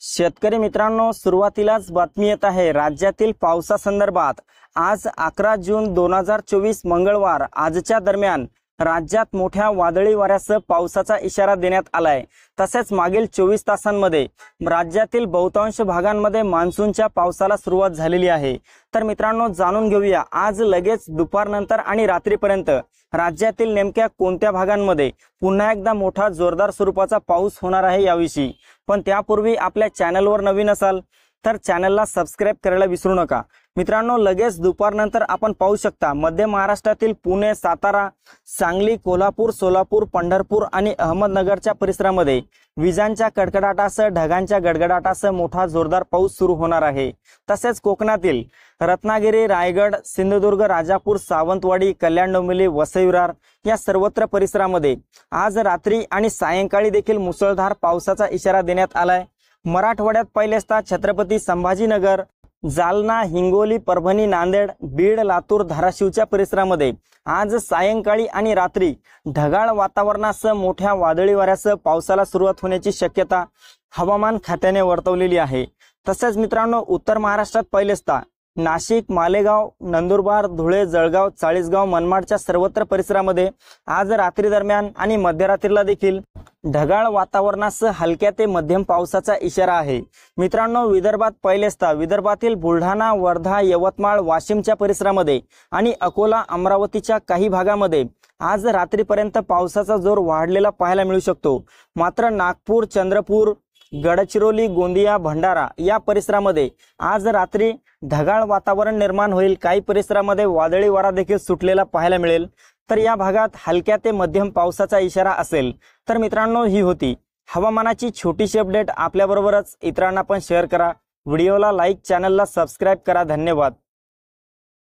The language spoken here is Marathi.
शेतकरी मित्रांनो, सुरुवातीलाच बातमी येत आहे राज्यातील पावसासंदर्भात। आज 11 जून 2024 मंगळवार आजच्या दरम्यान राज्यात मोठ्या वादळी वाऱ्यासह पावसाचा इशारा देण्यात आलाय। तसेच मागील 24 तासांमध्ये राज्यातील बहुतांश भागांमध्ये मान्सूनच्या पावसाला सुरुवात झालेली आहे। तर मित्रांनो, जाणून घेऊया आज लगेच दुपारनंतर आणि रात्रीपर्यंत राज्यातील नेमक्या कोणत्या भागांमध्ये पुन्हा एकदा मोठा जोरदार स्वरूपाचा पाऊस होणार आहे याविषयी। पण त्यापूर्वी आपल्या चॅनलवर नवीन असाल तर चॅनलला सबस्क्राइब करायला विसरू नका। मित्रांनो, लगेच दुपारनंतर आपण पाहू शकता मध्य महाराष्ट्रातील पुणे, सातारा, सांगली, कोल्हापूर, सोलापूर, पंढरपूर आणि अहमदनगरच्या परिसरामध्ये विजांच्या कडकडाटासह ढगांच्या गडगडाटासह मोठा जोरदार पाऊस सुरू होणार आहे। तसेच कोकणातील रत्नागिरी, रायगड, सिंधुदुर्ग, राजापूर, सावंतवाडी, कल्याण, डोंबिवली, वसई विरार या सर्वत्र परिसरामध्ये आज रात्री आणि सायंकाळी देखील मुसळधार पावसाचा इशारा देण्यात आलाय। मराठवाड्यात पहिल्यांदा छत्रपती संभाजीनगर, जालना, हिंगोली, परभणी, नांदेड, बीड, लातूर, धाराशिवच्या परिसरामध्ये आज सायंकाळी आणि रात्री ढगाळ वातावरणासह मोठ्या वादळी वाऱ्यासह पावसाला सुरुवात होण्याची शक्यता हवामान खात्याने वर्तवलेली आहे। तसेच मित्रांनो, उत्तर महाराष्ट्रात पहिल्यांदा नाशिक, मालेगाव, नंदुरबार, धुळे, जळगाव, चाळीसगाव, मनमाडच्या सर्वत्र परिसरामध्ये आज रात्री दरम्यान आणि मध्यरात्रीला देखील ढगाळ वातावरणासह हलक्या ते मध्यम पावसाचा इशारा आहे। मित्रांनो, विदर्भात पहिल्यांदा विदर्भातील बुलढाणा, वर्धा, यवतमाळ, वाशिमच्या परिसरामध्ये आणि अकोला, अमरावतीच्या काही भागामध्ये आज रात्रीपर्यंत पावसाचा जोर वाढलेला पाहायला मिळू शकतो। मात्र नागपूर, चंद्रपूर, गडचिरोली, गोंदिया, भंडारा या परिसरामध्ये आज रात्री ढगाळ वातावरण निर्माण होईल। काही परिसरामध्ये वादळी वारा देखील सुटलेला पाहायला मिळेल। तर या भागात हलक्या ते मध्यम पावसाचा इशारा असेल। तर मित्रांनो, ही होती हवामानाची छोटीशी अपडेट। आपल्याबरोबरच इतरांना पण शेअर करा, व्हिडिओला लाईक, चॅनलला सबस्क्राइब करा। धन्यवाद।